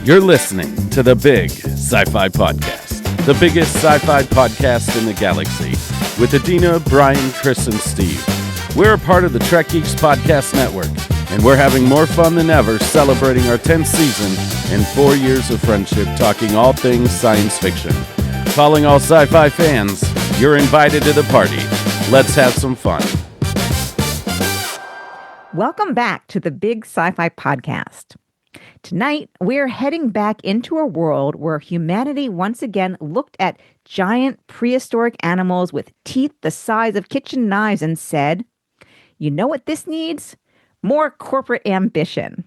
You're listening to the Big Sci Fi Podcast, the biggest sci fi podcast in the galaxy, with Adina, Brian, Chris, and Steve. We're a part of the Trek Geeks Podcast Network, and we're having more fun than ever celebrating our 10th season and 4 years of friendship talking all things science fiction. Calling all sci-fi fans, you're invited to the party. Let's have some fun. Welcome back to the Big Sci Fi Podcast. Tonight, we're heading back into a world where humanity once again looked at giant prehistoric animals with teeth the size of kitchen knives and said, "You know what this needs? More corporate ambition."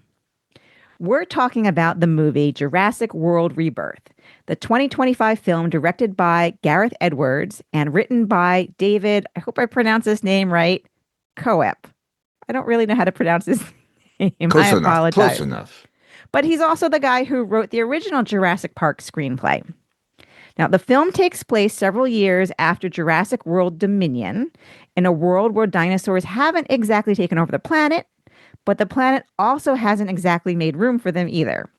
We're talking about the movie Jurassic World Rebirth, the 2025 film directed by Gareth Edwards and written by David, I hope I pronounce his name right, Coep. I don't really know how to pronounce his name. I apologize. Close enough. But he's also the guy who wrote the original Jurassic Park screenplay. Now, the film takes place several years after Jurassic World Dominion, in a world where dinosaurs haven't exactly taken over the planet, but the planet also hasn't exactly made room for them either.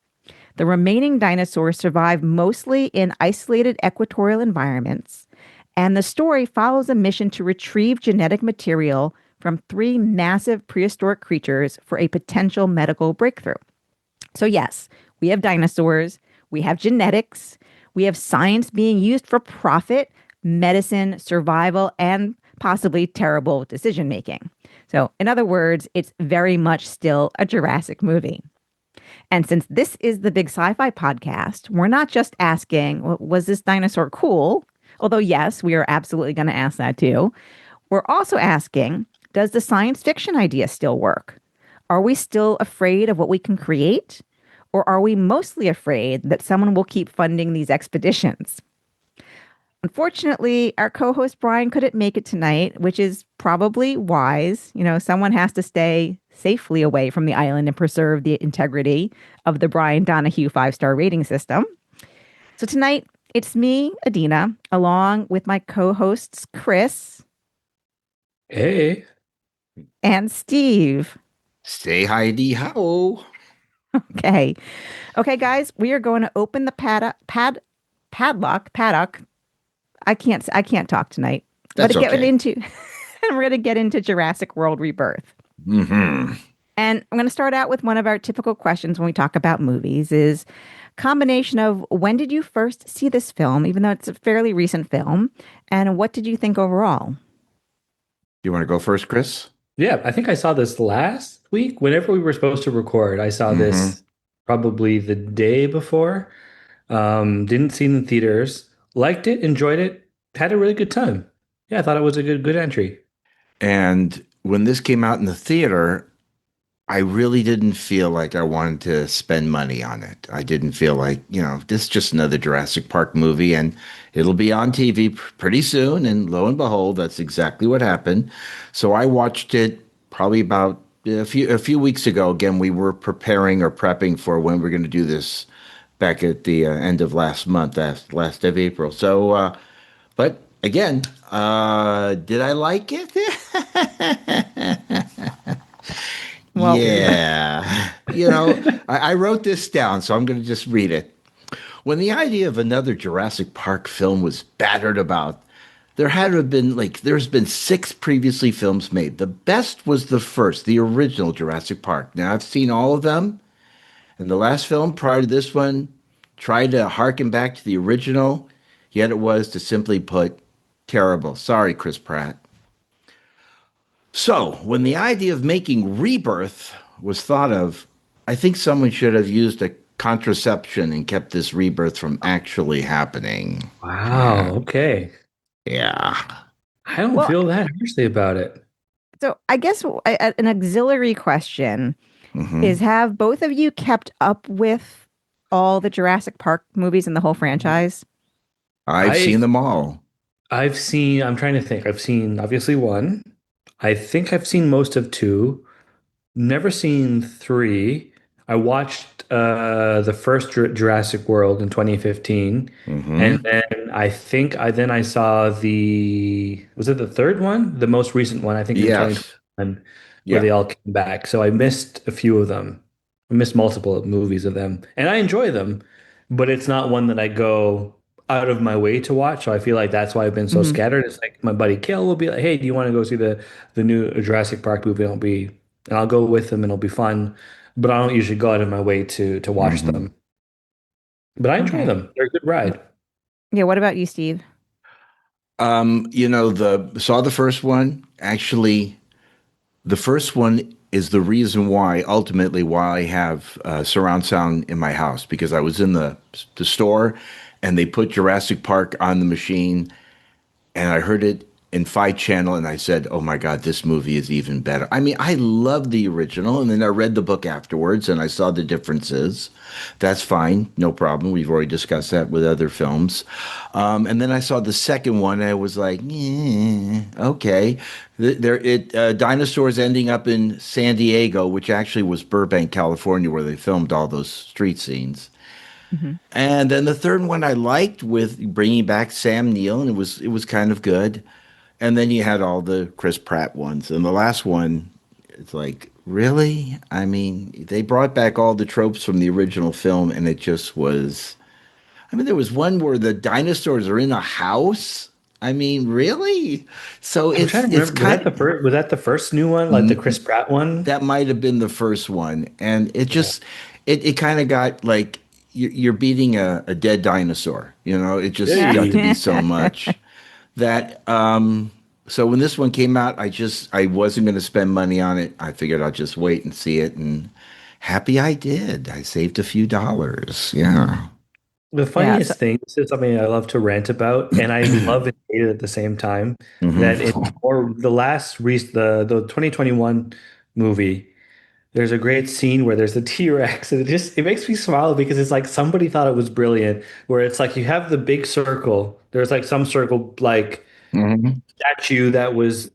The remaining dinosaurs survive mostly in isolated equatorial environments, and the story follows a mission to retrieve genetic material from 3 massive prehistoric creatures for a potential medical breakthrough. So yes, we have dinosaurs, we have genetics, we have science being used for profit, medicine, survival, and possibly terrible decision making. So in other words, it's very much still a Jurassic movie. And since this is the Big Sci-Fi Podcast, we're not just asking, well, was this dinosaur cool? Although yes, we are absolutely going to ask that too. We're also asking, does the science fiction idea still work? Are we still afraid of what we can create? Or are we mostly afraid that someone will keep funding these expeditions? Unfortunately, our co-host Brian couldn't make it tonight, which is probably wise. You know, someone has to stay safely away from the island and preserve the integrity of the Brian Donahue 5-star rating system. So tonight, it's me, Adina, along with my co-hosts Chris. Hey. And Steve. Say hi, dee how. Okay, guys, we are going to open the paddock. I can't talk tonight. That's okay. And we're going to get into Jurassic World Rebirth. Mm-hmm. And I'm going to start out with one of our typical questions when we talk about movies is combination of when did you first see this film, even though it's a fairly recent film, and what did you think overall? You want to go first, Chris? Yeah, I think I saw this last week. Whenever we were supposed to record, I saw this probably the day before. Didn't see it in theaters. Liked it, enjoyed it, had a really good time. Yeah, I thought it was a good entry. And when this came out in the theater, I really didn't feel like I wanted to spend money on it. I didn't feel like, this is just another Jurassic Park movie and it'll be on TV pretty soon. And lo and behold, that's exactly what happened. So I watched it probably about a few weeks ago. Again, we were prepping for when we're going to do this back at the end of last month, last of April. So, but again, did I like it? Well, yeah. I wrote this down, so I'm going to just read it. When the idea of another Jurassic Park film was battered about, there had to have been, there's been 6 previously films made. The best was the first, the original Jurassic Park. Now, I've seen all of them, and the last film prior to this one tried to harken back to the original, yet it was, to simply put, terrible. Sorry, Chris Pratt. So, when the idea of making Rebirth was thought of, I think someone should have used a contraception and kept this rebirth from actually happening. Wow, okay. Yeah. I don't feel that harshly about it. So I guess an auxiliary question is, have both of you kept up with all the Jurassic Park movies in the whole franchise? I've seen them all. I'm trying to think. I've seen, obviously, 1. I think I've seen most of 2. Never seen 3. I watched the first Jurassic World in 2015, and then I think I saw was it the third one, the most recent one? I think in 2021, where they all came back. So I missed a few of them. I missed multiple movies of them, and I enjoy them, but it's not one that I go out of my way to watch. So I feel like that's why I've been so Hmm. scattered. It's like my buddy Kale will be like, "Hey, do you want to go see the new Jurassic Park movie?" And I'll go with them, and it'll be fun. But I don't usually go out of my way to watch Hmm. them. But I enjoy Okay. them. They're a good ride. Yeah. What about you, Steve? The saw the first one. Actually, the first one is the reason why, ultimately, why I have surround sound in my house, because I was in the store and they put Jurassic Park on the machine, and I heard it in 5 channel, and I said, "Oh my God, this movie is even better." I mean, I love the original, and then I read the book afterwards, and I saw the differences. That's fine, no problem. We've already discussed that with other films. And then I saw the second one, and I was like, okay. Dinosaurs ending up in San Diego, which actually was Burbank, California, where they filmed all those street scenes. Hmm. And then the third one I liked, with bringing back Sam Neill, and it was kind of good. And then you had all the Chris Pratt ones, and the last one, it's like, really? I mean, they brought back all the tropes from the original film, and it just was. I mean, there was one where the dinosaurs are in a house. I mean, really? So I'm trying to it's remember. Was that kind the first? Was that the first new one, like the Chris of, Pratt one? that might have been the first one, and it Yeah. just it kind of got like you're beating a dead dinosaur. It just got to Hey. be so much that so when this one came out, I wasn't going to spend money on it. I figured I'll just wait and see it, and happy I did. I saved a few dollars. Yeah. The Yeah. So, funniest thing, this is something I love to rant about, and I love and hate it at the same time. That in Hmm. or the last re the 2021 movie, there's a great scene where there's a T-Rex, and it makes me smile because it's like somebody thought it was brilliant. Where it's like you have the big circle, there's like some circle like Hmm. statue that was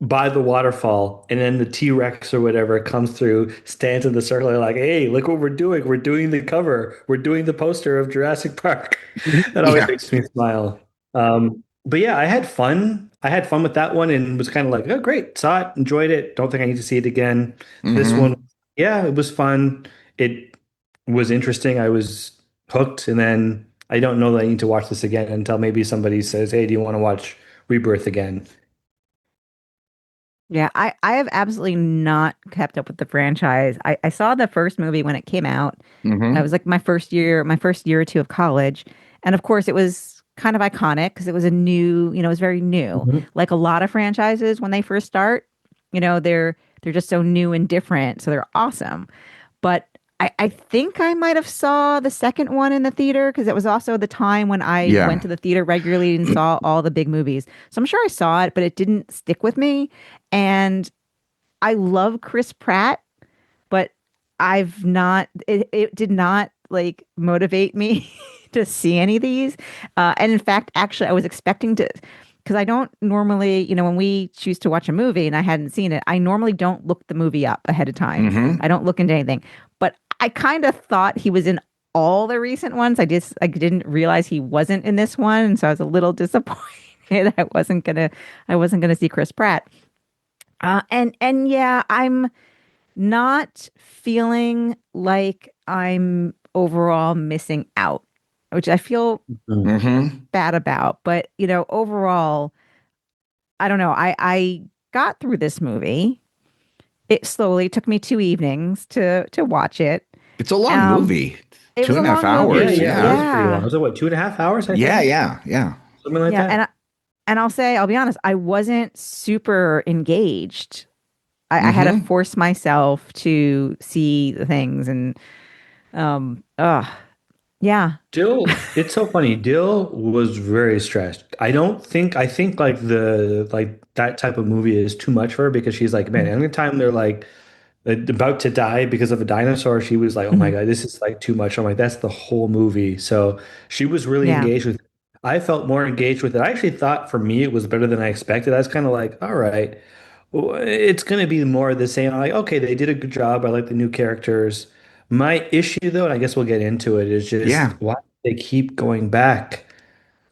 by the waterfall, and then the T-Rex or whatever comes through, stands in the circle, and like, hey, look what we're doing. We're doing the cover. We're doing the poster of Jurassic Park. That always Yeah. makes me smile. But yeah, I had fun. I had fun with that one and was kind of like, oh, great. Saw it, enjoyed it. Don't think I need to see it again. This one, Hmm. yeah, it was fun. It was interesting. I was hooked. And then I don't know that I need to watch this again until maybe somebody says, hey, do you want to watch Rebirth again? yeah, I have absolutely not kept up with the franchise. I saw the first movie when it came out. It Hmm. was like my first year or two of college. And of course, it was kind of iconic because it was a new, it was very new. Mhm. Like a lot of franchises when they first start, they're just so new and different. So they're awesome. But I think I might have saw the second one in the theater because it was also the time when I went Yeah. to the theater regularly and saw all the big movies. So I'm sure I saw it, but it didn't stick with me. And I love Chris Pratt, but it did not like motivate me to see any of these. And in fact, actually, I was expecting to, because I don't normally, when we choose to watch a movie and I hadn't seen it, I normally don't look the movie up ahead of time. Hmm. I don't look into anything. But I kind of thought he was in all the recent ones. I didn't realize he wasn't in this one, and so I was a little disappointed. I wasn't gonna see Chris Pratt. And yeah, I'm not feeling like I'm overall missing out, which I feel Mhm. Hmm. bad about. But, overall, I don't know. I got through this movie. It slowly took me 2 evenings to watch it. It's a long Um, movie. it Two was a and a half long Yeah, hours. movie. yeah, it Yeah. is pretty long. Yeah. Was it what, 2.5 hours, I Yeah. think? Yeah. Yeah. Something like Yeah. that. And I'll be honest, I wasn't super engaged. I had to Hmm. force myself to see the things and yeah. It's so funny. Dill was very stressed. I think like that type of movie is too much for her because she's like, man, anytime they're like about to die because of a dinosaur, she was like, oh my Mhm. God, this is like too much. I'm like, that's the whole movie. So she was really Yeah. engaged with it. I felt more engaged with it. I actually thought for me it was better than I expected. I was kind of like, all right, well, it's going to be more of the same. I'm like, okay, they did a good job. I like the new characters. My issue, though, and I guess we'll get into it, is just Yeah. why they keep going back.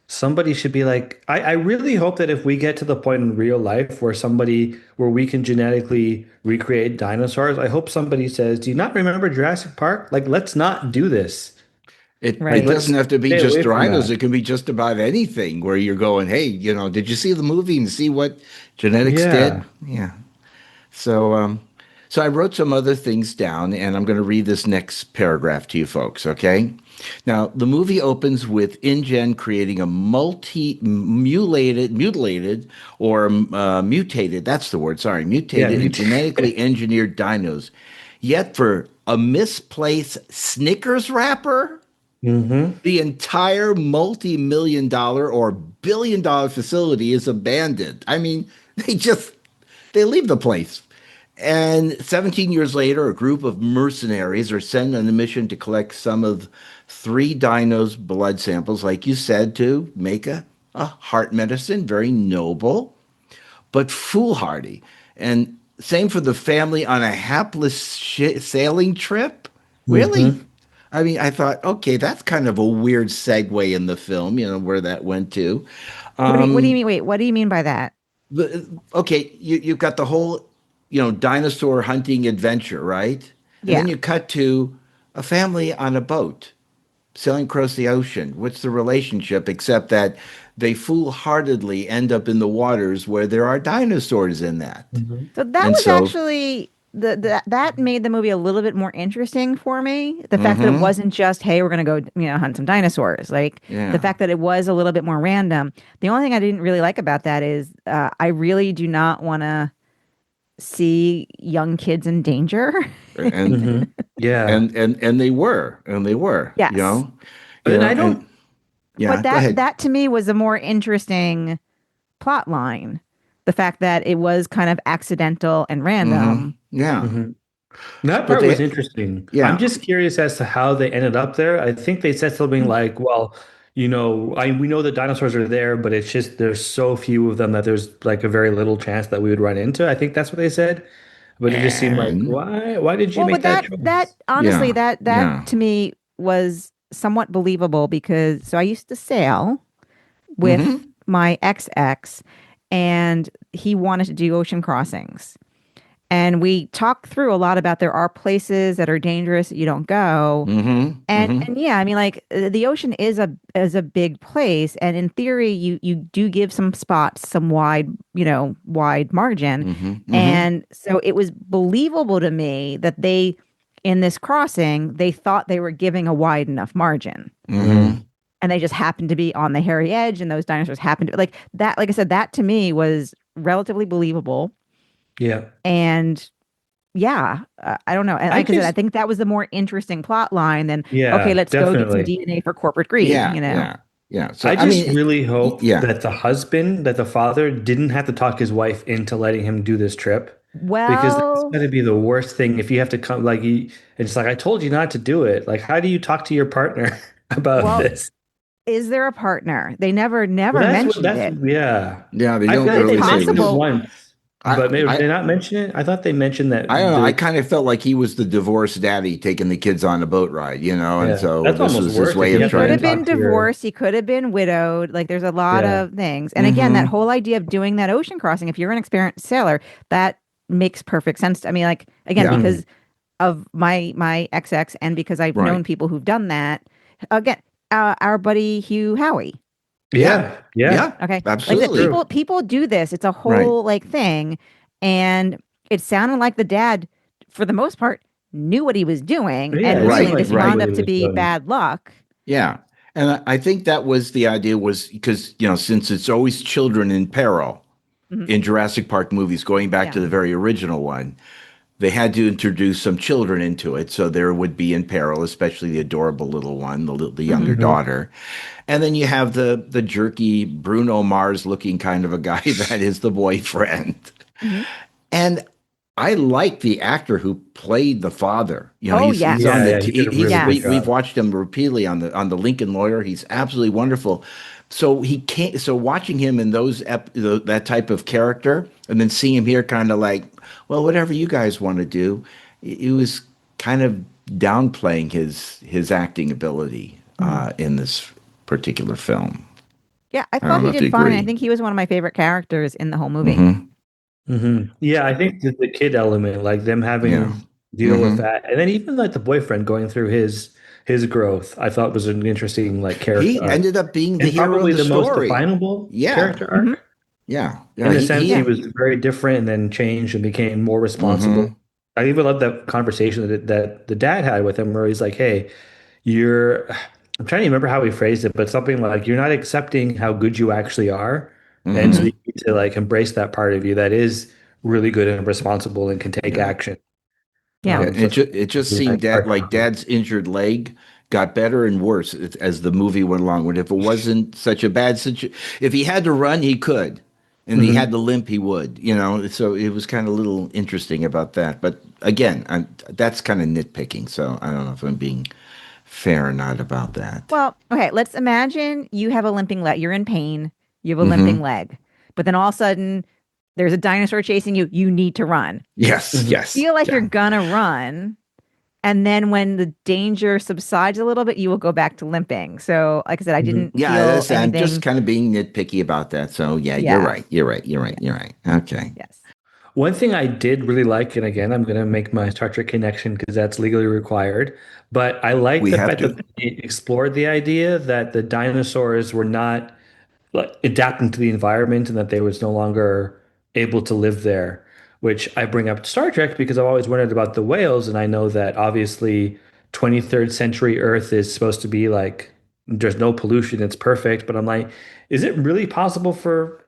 somebody should be like, I really hope that if we get to the point in real life where we can genetically recreate dinosaurs, I hope somebody says, do you not remember Jurassic Park? Like, let's not do this. It Like, Right. let's doesn't have to be stay just away from rhinos. that. It can be just about anything where you're going, hey, did you see the movie and see what genetics did? Yeah. Yeah. So, so I wrote some other things down, and I'm going to read this next paragraph to you folks. Okay. Now, the movie opens with InGen creating a mutilated or mutated. That's the word. Sorry, Yeah. mutated and genetically engineered dinos. Yet, for a misplaced Snickers wrapper, Mm-hmm. the entire multi-million dollar or billion-dollar facility is abandoned. I mean, they leave the place. And 17 years later, a group of mercenaries are sent on a mission to collect some of three dinos' blood samples, like you said, to make a heart medicine, very noble, but foolhardy. And same for the family on a hapless sailing trip. Really? Mm-hmm. I mean, I thought, okay, that's kind of a weird segue in the film, where that went to. What do you Um, mean? Wait, what do you mean by that? okay, you've got the whole, dinosaur hunting adventure, right? And Yeah. then you cut to a family on a boat sailing across the ocean. What's the relationship except that they foolhardily end up in the waters where there are dinosaurs in that? Mm-hmm. So that And was so, actually that made the movie a little bit more interesting for me. The fact that it mm-hmm, wasn't just, hey, we're gonna go, hunt some dinosaurs. Like the yeah. fact that it was a little bit more random. The only thing I didn't really like about that is I really do not want to see young kids in danger. And Mm-hmm. Yeah. and they were, Yes. And I don't and yeah, But go that ahead. that to me was a more interesting plot line. The fact that it was kind of accidental and Mm-hmm. random. Yeah. mm-hmm. That But part was they interesting. I'm yeah. just curious as to how they ended up there. I think they said something like, well, we know the dinosaurs are there, but it's just there's so few of them that there's like a very little chance that we would run into. I think that's what they said. But it just seemed like, And why did you Well, make but that that choice? honestly, yeah. that Yeah. to me was somewhat believable because so I used to sail with Mm-hmm. my ex, and he wanted to do ocean crossings. And we talked through a lot about there are places that are dangerous that you don't go. Mm-hmm. Mm-hmm. And yeah, I mean, like the ocean is a big place, and in theory, you do give some spots some wide margin, Mm-hmm. Mm-hmm. and so it was believable to me that they in this crossing they thought they were giving a wide enough margin, Mm-hmm. Mm, and they just happened to be on the hairy edge, and those dinosaurs happened to like that. Like I said, that to me was relatively believable, yeah. and yeah, I don't know. And I like I said, I just, think that was the more interesting plot line than, okay, yeah, let's go get some definitely. DNA for corporate greed, Yeah. Yeah. Yeah. So I I just mean, really hope yeah. that the father, didn't have to talk his wife into letting him do this trip because that's Well, going to be the worst thing if you have to come, like, it's like, I told you not to do it. Like, how do you talk to your partner about well, this? is there a partner? They never, Well, never mentioned it. yeah. Yeah. They I don't feel like It's they really say mentioned it possible. once, I but maybe did I they not mention it? I thought they mentioned that I don't know. I the, kind of felt like he was the divorced daddy taking the kids on a boat ride, and yeah, so that's this almost was his worse if way you of He have to could then have trying. been talk to your, divorced. He could have been widowed. Like there's a lot yeah. of things. And again, that Mm-hmm. whole idea of doing that ocean crossing, if you're an experienced sailor, that makes perfect sense. I mean, like again, Yeah. because Mhm. of my XX and because I've Right. known people who've done that. Again, our buddy Hugh Howie. Yeah. Yeah, yeah, Yeah. Okay. Like I that's said, Absolutely. true. people do this. It's a Right. whole like thing. And it sounded like the dad, for the most part, knew what he was doing. Yeah, And it seemed really Right. like this he knew Right. wound what up he to was be doing. bad luck. Yeah. And I think that was the idea was because, since it's always children in peril Mhm. in Jurassic Park movies, going back Yeah. to the very original one, they had to introduce some children into it. So there would be in peril, especially the adorable little one, the younger Hmm. Hmm. daughter. And then you have the jerky Bruno Mars looking kind of a guy that is the boyfriend. Hmm. And I like the actor who played the father. Oh, He's on Yeah, yes. the yeah, he did a he's really good we've Yes. job. watched him repeatedly on the Lincoln Lawyer. He's absolutely wonderful. So he can't. So watching him in that type of character, and then seeing him here, kind of like, well, whatever you guys want to do, he was kind of downplaying his acting ability Mhm. in this particular film. Yeah, I I thought don't know he if you did fine. I agree. think he was one of my favorite characters in the whole movie. Yeah, I think the kid element, like them Yeah. having to deal with hmm that, and then even like the boyfriend going through his growth, I thought was an interesting like character He arc, ended up being the and hero of probably the the most story. definable Yeah. character Hmm. arc Yeah. Yeah. in the sense Yeah. he was very different and then changed and became more responsible. hmm I even love that conversation that the dad had with him, where he's like, "Hey, you're." I'm trying to remember how he phrased it, but something like, "You're not accepting how good you actually are, and so Hmm. hmm you need to like embrace that part of you that is really good and responsible and can take Yeah. action." Yeah. Yeah. And So it just really seemed nice that arc. like Dad's injured leg got better and worse as the movie went along. But if it wasn't such a bad situation, if he had to run, he could. And he had Mhm. to limp, he would, So it was kind of a little interesting about that. But again, that's kind of nitpicking. So I don't know if I'm being fair or not about that. Well, okay, let's imagine you have a limping leg. You're in pain. You have a limping hmm leg. But then all of a sudden, there's a dinosaur chasing you. You need to run. Yes, Mhm. yes. Feel like you're Yeah. gonna run. And then when the danger subsides a little bit, you will go back to limping. So, like I said, I Mhm. didn't Yeah, feel I'm just anything. kind of being nitpicky about that. So yeah, you're Yeah. right. You're right. You're right. Yeah. You're right. Okay. Yes. One thing I did really like, and again, I'm going to make my Star Trek connection because that's legally required, but I like We the have fact to. that they explored the idea that the dinosaurs were not like adapting to the environment and that they was no longer able to live there, which I bring up to Star Trek because I've always wondered about the whales, and I know that obviously 23rd century Earth is supposed to be like there's no pollution, it's perfect, but I'm like, is it really possible for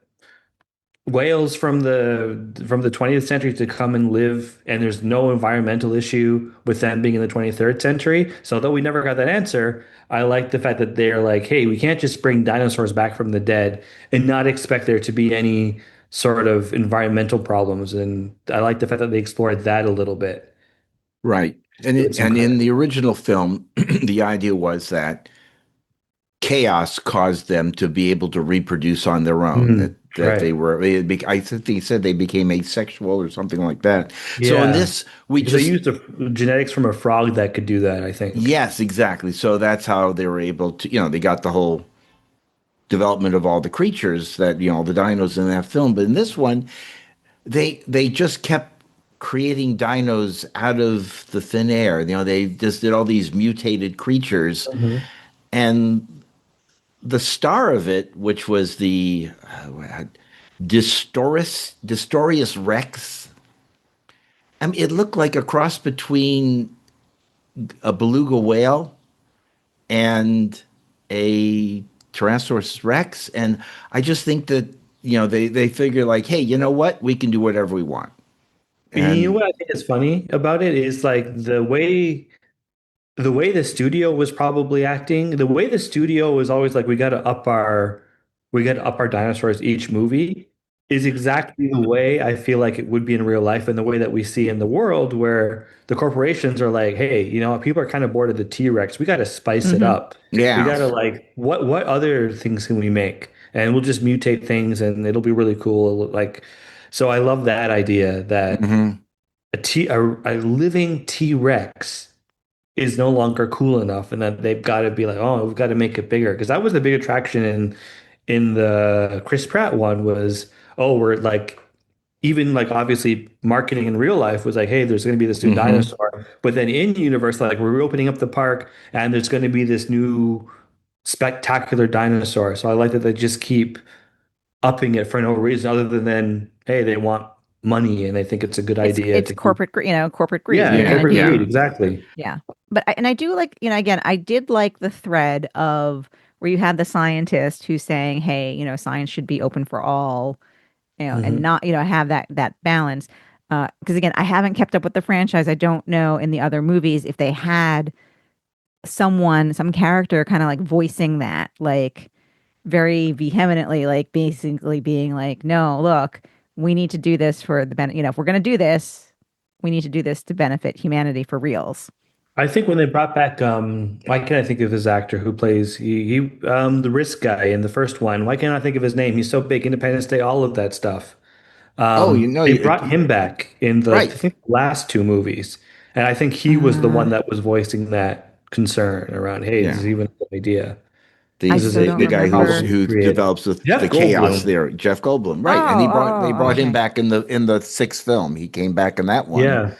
whales from the 20th century to come and live and there's no environmental issue with them being in the 23rd century? So although we never got that answer, I like the fact that they're like, hey, we can't just bring dinosaurs back from the dead and not expect there to be any sort of environmental problems. And I like the fact that they explored that a little bit. Right. And Give it some and credit. in the original film, the idea was that chaos caused them to be able to reproduce on their own. Mhm. That Right. they were. I think they said they became asexual or something like that. So in Yeah. this, we Because they just used the genetics from a frog that could do that, I think. yes, exactly. So that's how they were able to. They got the whole development of all the creatures that the dinos in that film. But in this one, they just kept creating dinos out of the thin air. They just did all these mutated creatures, Mhm. and the star of it, which was the Distorius Rex. I mean, it looked like a cross between a beluga whale and a Tyrannosaurus Rex, and I just think that they figure like, hey, you know what, we can do whatever we want, You know and what I think is funny about it is like the way the studio was probably acting, the way the studio was always like, we got to up our dinosaurs each movie is exactly the way I feel like it would be in real life and the way that we see in the world where the corporations are like, hey, you know, people are kind of bored of the T-Rex. We got to spice it Hmm. up. We yeah. got to like, what other things can we make? And we'll just mutate things and it'll be really cool. Like, so I love that idea that hmm a living T-Rex is no longer cool enough and that they've got to be like, oh, we've got to make it bigger. Because that was the big attraction in the Chris Pratt one was, oh, we're like even like obviously marketing in real life was like, hey, there's going to be this new hmm dinosaur. But then in universe, like we're opening up the park and there's going to be this new spectacular dinosaur. So I like that they just keep upping it for no reason other than hey, they want money and they think it's a good It's idea it's to keep. corporate, corporate greed. Yeah, You're yeah, gonna corporate greed, do, yeah. exactly. yeah. But and I do like, again, I did like the thread of where you had the scientist who's saying, hey, science should be open for all, and Hmm. not, have that balance. Because again, I haven't kept up with the franchise. I don't know in the other movies if they had some character kind of like voicing that, like very vehemently, like basically being like, no, look, we need to do this for the benefit. If we're going to do this, we need to do this to benefit humanity for reals. I think when they brought back why can't I think of his actor who plays he the risk guy in the first one? Why can't I think of his name? He's so big, Independence Day, all of that stuff. Oh, They brought him back in the I right. think the last two movies, and I think he was the Uh, one that was voicing that concern around, hey, this Yeah. is even a good idea. I This is still a don't The guy remember. who created. develops Jeff the chaos Goldblum. theory, Jeff Goldblum, right? And Oh, they oh, brought him okay. back in the sixth film. He came back in that one, Yeah.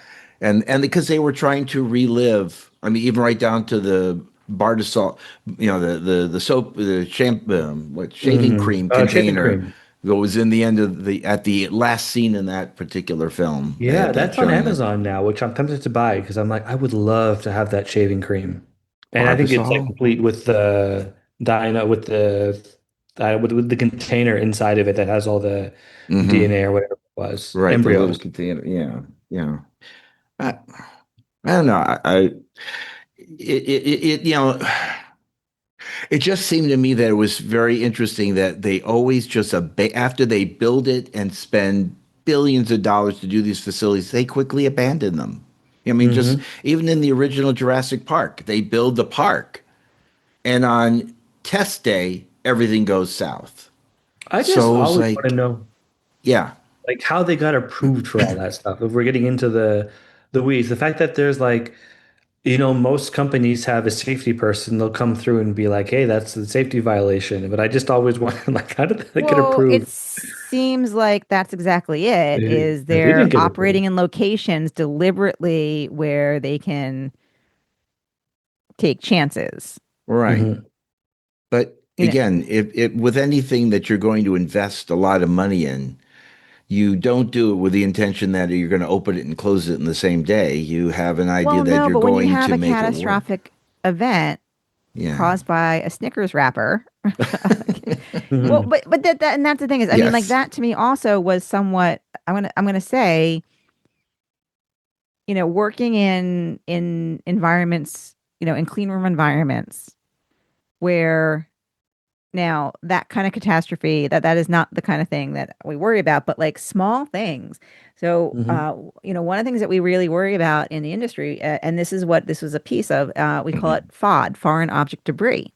and because they were trying to relive. I mean, even right down to the bar salt, the soap, shaving cream Shaving container cream. that was in the end of at the last scene in that particular film. They Yeah, had that that's on showing that Amazon now, which I'm tempted to buy because I'm like, I would love to have that shaving cream. And I think it's like barbasol. complete with the dino with the container inside of it that has all the Mm-hmm. DNA or whatever it was, Right, the little embryos. container. Yeah, yeah. I, I don't know. It just seemed to me that it was very interesting that they always just after they build it and spend billions of dollars to do these facilities, they quickly abandon them. I mean, just Hmm. even in the original Jurassic Park, they build the park, and on test day, everything goes south. I just So it's always want to like, know yeah, like how they got approved for all that stuff. If we're getting into the weeds, the fact that there's like, most companies have a safety person, they'll come through and be like, hey, that's the safety violation. But I just always wonder, like, how did that get Well, it approved? seems like that's exactly it, is They they're didn't get approved. operating in locations deliberately where they can take chances. right. Hmm. But You know, again, if with anything that you're going to invest a lot of money in, you don't do it with the intention that you're going to open it and close it in the same day. You have an idea well, that no, you're but when you going have to a make it work. catastrophic event Yeah. caused by a Snickers wrapper, well, Hmm. but that and that's the thing is, I mean, like Yes. that to me also was somewhat. I'm gonna say, working in environments, in clean room environments where now that kind of catastrophe that is not the kind of thing that we worry about, but like small things. So, Hmm. one of the things that we really worry about in the industry, and this is what this was a piece of, we call it Hmm. FOD, foreign object debris,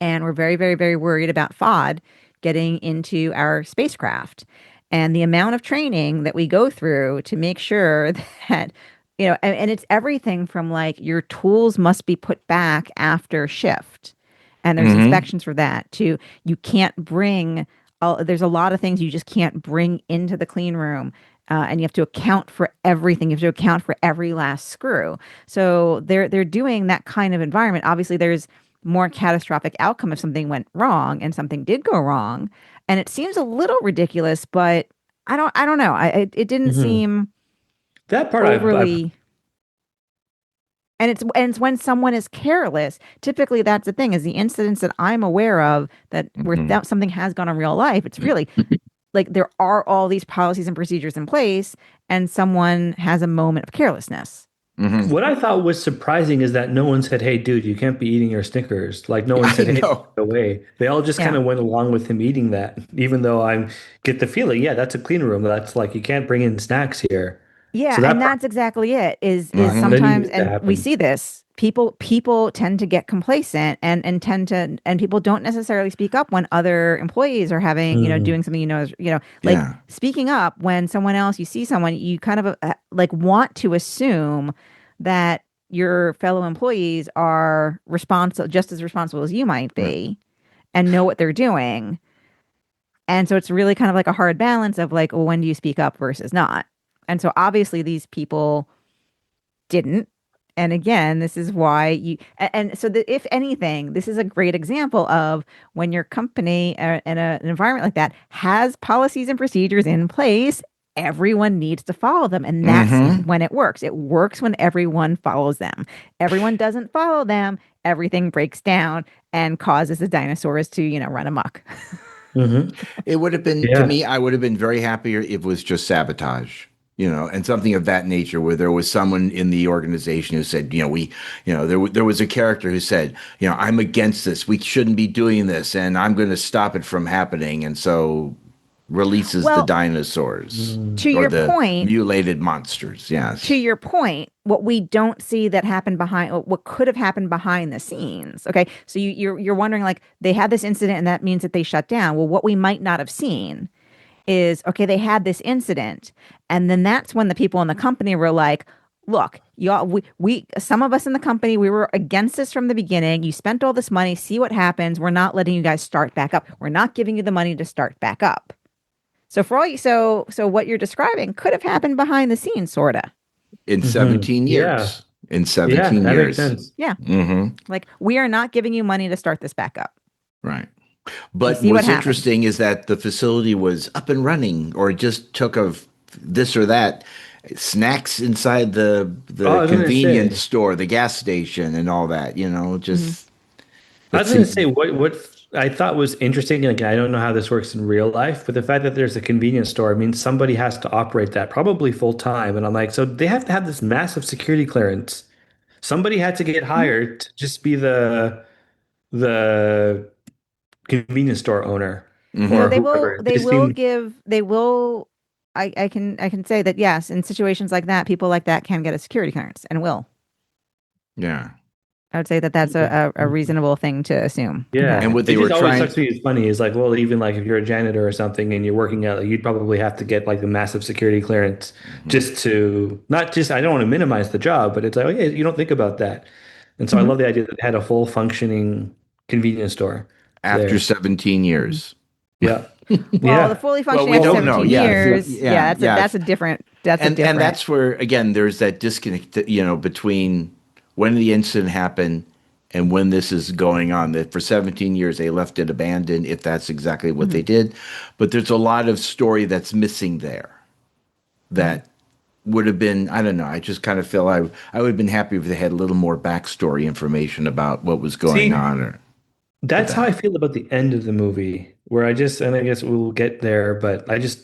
and we're very, very, very worried about FOD getting into our spacecraft and the amount of training that we go through to make sure that, and it's everything from like your tools must be put back after shift. And there's Hmm. inspections for that too. You can't bring, there's a lot of things you just can't bring into the clean room. And you have to account for everything. You have to account for every last screw. So they're doing that kind of environment. Obviously, there's more catastrophic outcome if something went wrong and something did go wrong. And it seems a little ridiculous, but I don't know. It didn't Hmm. seem That part I've overly. And it's when someone is careless. Typically, that's the thing is the incidents that I'm aware of that where Hmm. something has gone in real life. It's really like there are all these policies and procedures in place, and someone has a moment of carelessness. Hmm. what I thought was surprising is that no one said, "Hey, dude, you can't be eating your Snickers." Like no one I said, "Hey, know. no way." They all just kind Yeah. of went along with him eating that, even though I get the feeling, yeah, that's a clean room. That's like you can't bring in snacks here. Yeah, So that and part, that's exactly it. Is Hmm. that sometimes, needed to and we happen. see this. People tend to get complacent and tend to, and people don't necessarily speak up when other employees are having, Mm, doing something, like Yeah. speaking up when someone else, you see someone, you kind of like want to assume that your fellow employees are responsible, just as responsible as you might Right. be, and know what they're doing. And so it's really kind of like a hard balance of like, well, when do you speak up versus not? And so obviously these people didn't. And again, this is why and so if anything, this is a great example of when your company in an environment like that has policies and procedures in place, everyone needs to follow them. And that's Hmm. when it works. It works when everyone follows them. Everyone doesn't follow them, everything breaks down and causes the dinosaurs to, run amok. hmm. It would have been, to Yeah. me, I would have been very happier if it was just sabotage, and something of that nature, where there was someone in the organization who said, there was a character who said, I'm against this. We shouldn't be doing this, and I'm going to stop it from happening. And so releases the Well, dinosaurs Mm, to or your the point, mutilated monsters. to Yes. your point, what we don't see that happened behind what could have happened behind the scenes. Okay. So you're wondering like they had this incident and that means that they shut down. Well, what we might not have seen is okay, they had this incident. And then that's when the people in the company were like, look, y'all, we some of us in the company, we were against this from the beginning. You spent all this money, see what happens. We're not letting you guys start back up. We're not giving you the money to start back up. So for all you, so what you're describing could have happened behind the scenes, sorta. In Mhm. 17 Yeah. years. In Yeah, 17 that makes years. sense. Yeah. hmm Like, we are not giving you money to start this back up. Right. But see what what's happens. interesting is that the facility was up and running, or it just took of this or that. Snacks inside Oh, the I was gonna convenience say. store, the gas station, and all that. Just I it was going to seemed say what I thought was interesting. Like, I don't know how this works in real life, but the fact that there's a convenience store means somebody has to operate that, probably full time. And I'm like, so they have to have this massive security clearance. Somebody had to get hired to just be the convenience store owner hmm So or whoever. they They will seem give they will I can say that yes, in situations like that, people like that can get a security clearance and will. yeah. I would say that that's a reasonable thing to assume can Yeah, And happen. what it they were just always trying, sucks to me. It's funny. It's like, well, even like if you're a janitor or something and you're working out, you'd probably have to get like a massive security clearance Mhm. just to not just. I don't want to minimize the job, but it's like, oh yeah, you don't think about that. And so I Mhm. love the idea that it had a full functioning convenience store after there. 17 Mhm. years. Yeah, Well, the yeah. fully Well, functioning we after don't know. 17 Yeah, years, yeah, yeah. that's a different that's a And different. that's where again there's that disconnect, between when the incident happened and when this is going on. That for 17 years they left it abandoned, if that's exactly what they Mhm. did. But there's a lot of story that's missing there Mhm. that would have been, I don't know. I just kind of feel I would have been happy if they had a little more backstory information about what was going See, on or with that's how I that. feel about the end of the movie, where and I guess we'll get there, but I just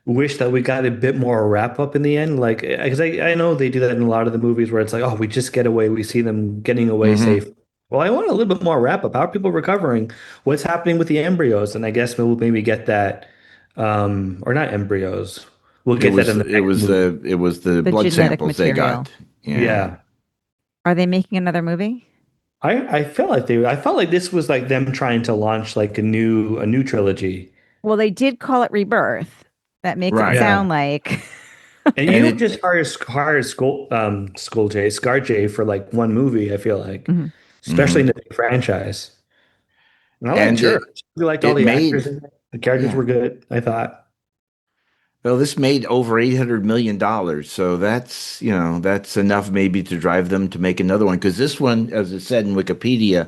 wish that we got a bit more wrap up in the end. Like, because I know they do that in a lot of the movies where it's like, oh, we just get away, we see them getting away safe. hmm Well, I want a little bit more wrap up. How are people recovering? What's happening with the embryos? And I guess we'll maybe get that, or not embryos. We'll It get that was in the it next was movie. the The blood genetic samples they material. got. Yeah. Yeah. Are they making another movie? I felt like I felt like this was like them trying to launch like a new trilogy. Well, they did call it Rebirth. That makes it Right. Yeah. sound like And you And don't it just hire Scar J for like one movie, I feel like, Mhm. especially in mhm. the big franchise. And I liked And her. We liked all it the actors made in it. The characters yeah. were good, I thought. Well, this made over $800 million, so that's enough maybe to drive them to make another one. Because this one, as it said in Wikipedia,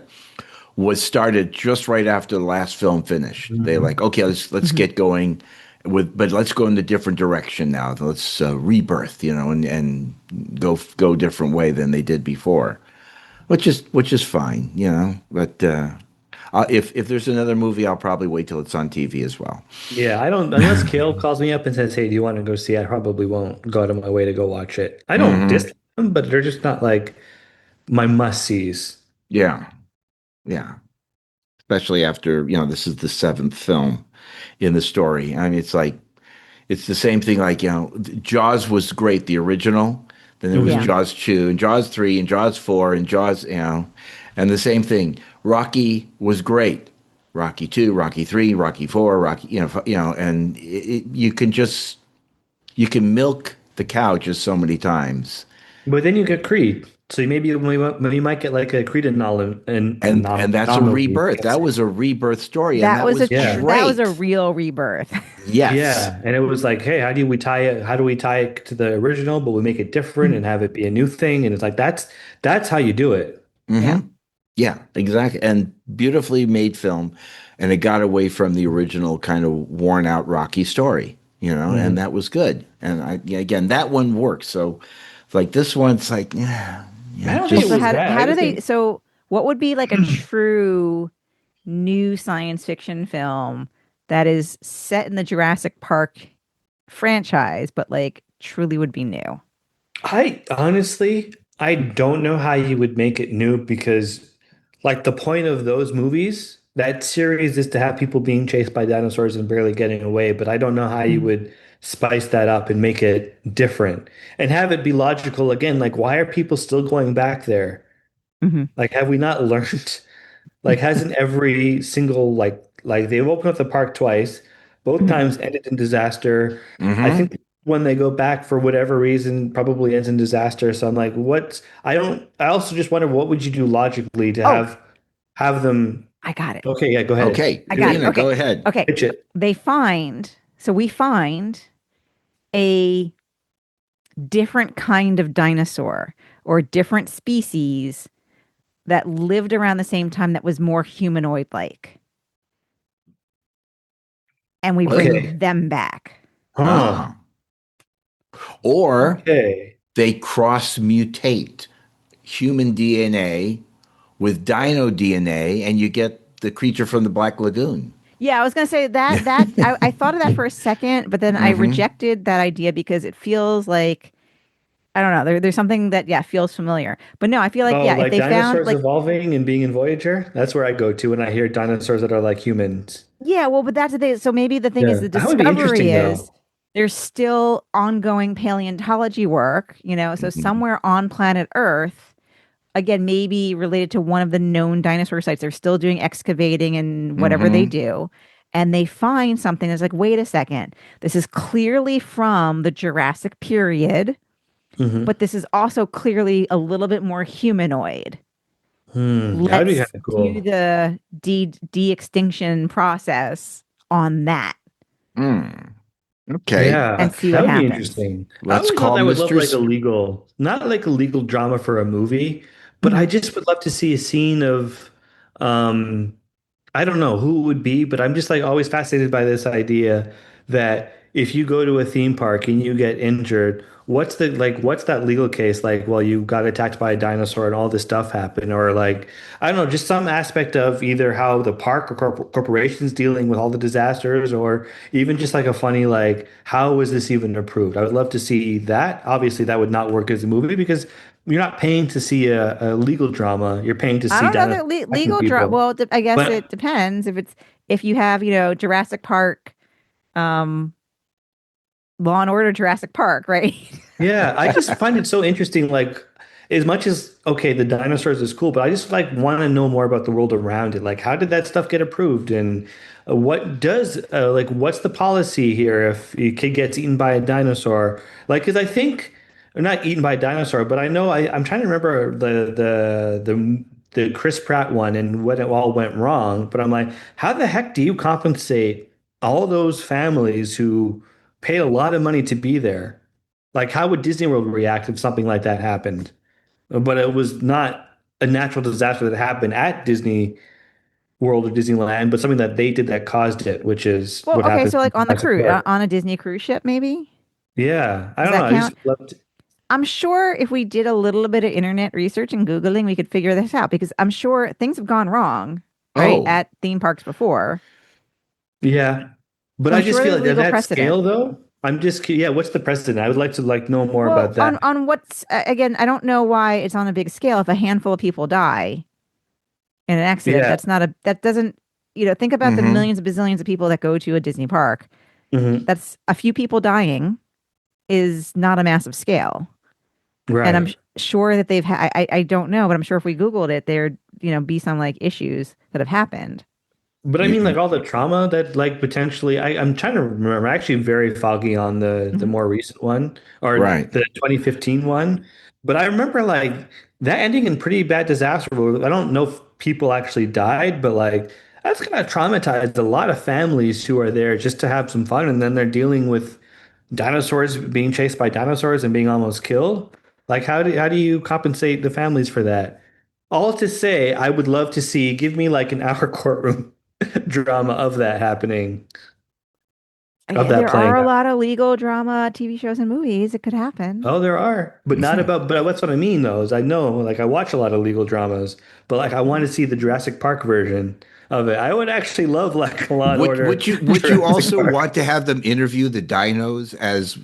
was started just right after the last film finished. They Mhm. like, okay, let's Mhm. get going but let's go in a different direction now. Let's rebirth, and go different way than they did before, which is fine, But if there's another movie, I'll probably wait till it's on TV as well. Yeah, I don't, unless Kale calls me up and says, hey, do you want to go see it? I probably won't go out of my way to go watch it. I don't hmm dislike them, but they're just not like my must-sees. Yeah, yeah. Especially after this is the seventh film in the story. I mean, it's the same thing. Like Jaws was great, the original. Then there was Yeah. Hmm. Jaws 2 and Jaws 3 and Jaws 4 and Jaws, and the same thing. Rocky was great. Rocky 2, Rocky 3, Rocky 4, Rocky, and you can milk the cow just so many times. But then you get Creed. So maybe you might get like a Creed And that's a anomaly. rebirth. That was a rebirth story, and That that was was Yeah. that was a great. real rebirth. Yes. Yeah. And it was like, hey, how do we tie it to the original, but we make it different and have it be a new thing? And it's like that's how you do it. hmm Yeah. Yeah, exactly. And beautifully made film. And it got away from the original kind of worn out Rocky story, and Mhm. that was good. And again, that one works. So like this one, it's like, yeah, I yeah, don't think Well, it so was just bad. I how do just they think so what would be like a true new science fiction film that is set in the Jurassic Park franchise, but like truly would be new? I honestly, I don't know how you would make it new because, like, the point of those movies, that series is to have people being chased by dinosaurs and barely getting away. But I don't know how you Mhm. would spice that up and make it different and have it be logical again. Like, why are people still going back there? Mhm. Like, have we not learned? Like, hasn't every single they've opened up the park twice, both Mhm. times ended in disaster. I hmm think. when they go back for whatever reason, probably ends in disaster. So I'm like, I also just wonder what would you do logically to Oh, have them. I got it. Okay, yeah, go ahead. Okay, I got it. Dina, Okay. go ahead. Okay. Pitch it. We find a different kind of dinosaur or different species that lived around the same time that was more humanoid like. And we bring Okay. them back. Huh. Ah. Or Okay. they cross mutate human DNA with dino DNA, and you get the creature from the Black Lagoon. Yeah, I was gonna say I thought of that for a second, but then I Hmm. rejected that idea because it feels like I don't know. There's something that feels familiar. But no, I feel like Oh, if like they found dinosaurs like evolving and being in Voyager? That's where I go to when I hear dinosaurs that are like humans. well, but that's the thing. So maybe the thing is Yeah. the That would be discovery interesting is though. there's still ongoing paleontology work, so Hmm. somewhere on planet Earth, again, maybe related to one of the known dinosaur sites, they're still doing excavating and whatever they Hmm. do. And they find something that's like, wait a second, this is clearly from the Jurassic period, Hmm. but this is also clearly a little bit more humanoid. That would be kind Let's of do cool. the de-extinction process on that Mm. Okay. and Yeah, see that what would be happens. interesting. I Let's always thought call I would love Mr. like not like a legal drama for a movie, but I Mhm. just would love to see a scene of, um, I don't know who it would be, but I'm just like always fascinated by this idea that if you go to a theme park and you get injured, what's that legal case like? Well, you got attacked by a dinosaur and all this stuff happened, or like I don't know, just some aspect of either how the park or corporations dealing with all the disasters, or even just like a funny like how was this even approved? I would love to see that. Obviously, that would not work as a movie because you're not paying to see a legal drama. You're paying to I see don't know dinosaurs that attacking legal drama. people. Well, I guess But it depends if you have Jurassic Park, um, Law and Order Jurassic Park, right? yeah, I just find it so interesting. Like, as much as okay, the dinosaurs is cool, but I just like want to know more about the world around it. Like, how did that stuff get approved, and what's the policy here if a kid gets eaten by a dinosaur? Like, because I think, or not eaten by a dinosaur, but I know I'm trying to remember the Chris Pratt one and when it all went wrong. But I'm like, how the heck do you compensate all those families who paid a lot of money to be there? Like, how would Disney World react if something like that happened? But it was not a natural disaster that happened at Disney World or Disneyland, but something that they did that caused it, which is Well, what okay, happened so in like on the Jurassic cruise, Park. on a Disney cruise ship, maybe. Yeah, I Does don't know. that I just count? loved. I'm sure if we did a little bit of internet research and Googling, we could figure this out because I'm sure things have gone wrong, right, Oh, at theme parks before. Yeah, but So I'm I just sure feel there's like at legal that precedent. scale, though, yeah. What's the precedent? I would like to like know more Well, about that. on what's again, I don't know why it's on a big scale. If a handful of people die in an accident, Yeah. that doesn't, think about the hmm millions and bazillions of people that go to a Disney park. Hmm. That's a few people dying is not a massive scale. And I'm Right. sure that they've had, I don't know, but I'm sure if we Googled it, there'd, be some like issues that have happened. But I mean, like all the trauma that like potentially, I'm trying to remember. I'm actually very foggy on the Mhm. more recent one or right. the 2015 one. But I remember like that ending in pretty bad disaster. I don't know if people actually died, but like that's kind of traumatized a lot of families who are there just to have some fun, and then they're dealing with dinosaurs being chased by dinosaurs and being almost killed. Like how do you compensate the families for that? All to say, I would love to see, give me like an hour courtroom drama of that happening, of that There are playing a out. lot of legal drama TV shows and movies. It could happen. Oh, there are, but not about, but that's what I mean though, is I know, like I watch a lot of legal dramas, but like I want to see the Jurassic Park version of it. I would actually love like a Law and Would Order would you would you Jurassic also Park. want to have them interview the dinos as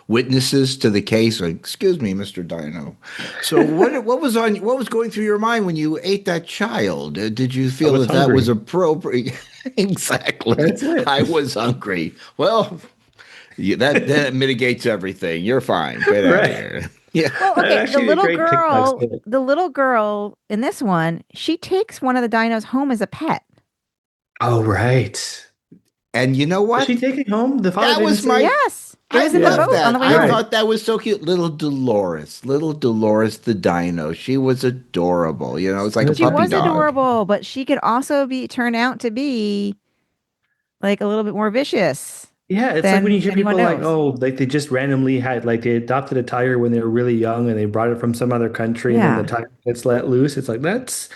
witnesses to the case? Like, excuse me, Mr. Dino. So what was going through your mind when you ate that child? Did you I feel was that that was hungry. appropriate? Exactly. That's it. I was hungry. Well, that mitigates everything. You're fine. Get out of Right. here. Yeah. Well, That'd okay, actually be a great TikTok skit. the little girl in this one, she takes one of the dinos home as a pet. Oh, right. And you know Was she what? taking home? The father That didn't was say. my Yes, It was in the love boat on that. the way I home. thought that was so cute. Little Dolores the dino. She was adorable. You know, it's like a That's She puppy was right. dog. adorable, but she could also turn out to be like a little bit more vicious Yeah, it's like when you than hear anyone people like, knows. oh, like they just randomly had like they adopted a tiger when they were really young and they brought it from some other country and then the Yeah, tiger gets let loose. It's like that's